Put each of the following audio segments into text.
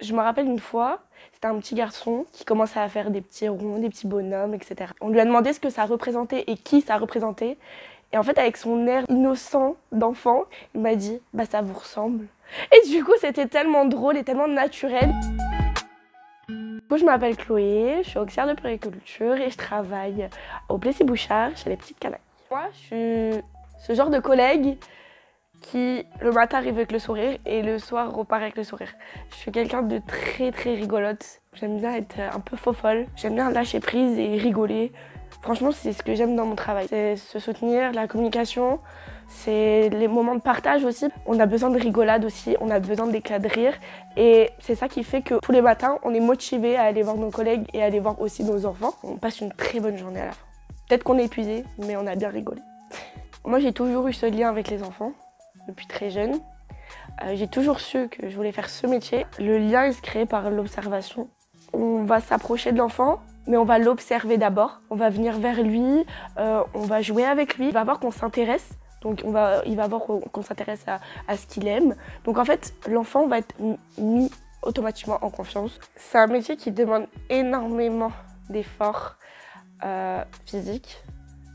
Je me rappelle une fois, c'était un petit garçon qui commençait à faire des petits ronds, des petits bonhommes, etc. On lui a demandé ce que ça représentait et qui ça représentait. Et en fait, avec son air innocent d'enfant, il m'a dit « bah ça vous ressemble ». Et du coup, c'était tellement drôle et tellement naturel. Moi, je m'appelle Chloé, je suis auxiliaire de puériculture et je travaille au Plessis-Bouchard chez les petites canailles. Moi, je suis ce genre de collègue qui, le matin, arrive avec le sourire et le soir repart avec le sourire. Je suis quelqu'un de très rigolote. J'aime bien être un peu fofolle. J'aime bien lâcher prise et rigoler. Franchement, c'est ce que j'aime dans mon travail. C'est se soutenir, la communication, c'est les moments de partage aussi. On a besoin de rigolade aussi, on a besoin d'éclats de rire. Et c'est ça qui fait que tous les matins, on est motivés à aller voir nos collègues et à aller voir aussi nos enfants. On passe une très bonne journée à la fin. Peut-être qu'on est épuisé, mais on a bien rigolé. Moi, j'ai toujours eu ce lien avec les enfants, depuis très jeune. J'ai toujours su que je voulais faire ce métier. Le lien, il se crée par l'observation. On va s'approcher de l'enfant, mais on va l'observer d'abord. On va venir vers lui, on va jouer avec lui. Il va voir qu'on s'intéresse, donc il va voir qu'on s'intéresse à ce qu'il aime. Donc en fait, l'enfant va être mis automatiquement en confiance. C'est un métier qui demande énormément d'efforts physiques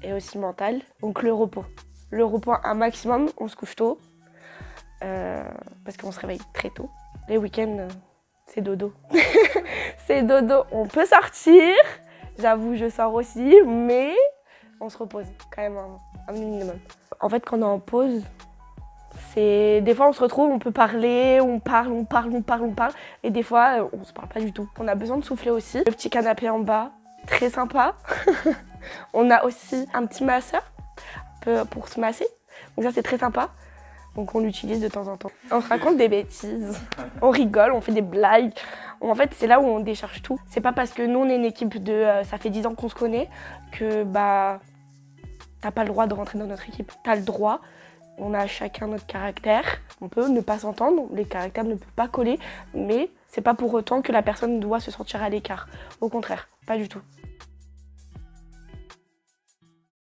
et aussi mental. Donc le repos. Le repos un maximum, on se couche tôt, parce qu'on se réveille très tôt. Les week-ends, c'est dodo. C'est dodo. On peut sortir, j'avoue, je sors aussi, mais on se repose quand même un minimum. En fait, quand on est en pause, des fois on se retrouve, on peut parler, on parle, et des fois on se parle pas du tout. On a besoin de souffler aussi. Le petit canapé en bas, très sympa. On a aussi un petit masseur pour se masser, donc ça c'est très sympa. Donc on l'utilise de temps en temps. On se raconte des bêtises, on rigole, on fait des blagues. En fait, c'est là où on décharge tout. C'est pas parce que nous, on est une équipe de ça fait 10 ans qu'on se connaît que bah t'as pas le droit de rentrer dans notre équipe. T'as le droit, on a chacun notre caractère. On peut ne pas s'entendre, les caractères ne peuvent pas coller, mais c'est pas pour autant que la personne doit se sentir à l'écart. Au contraire, pas du tout.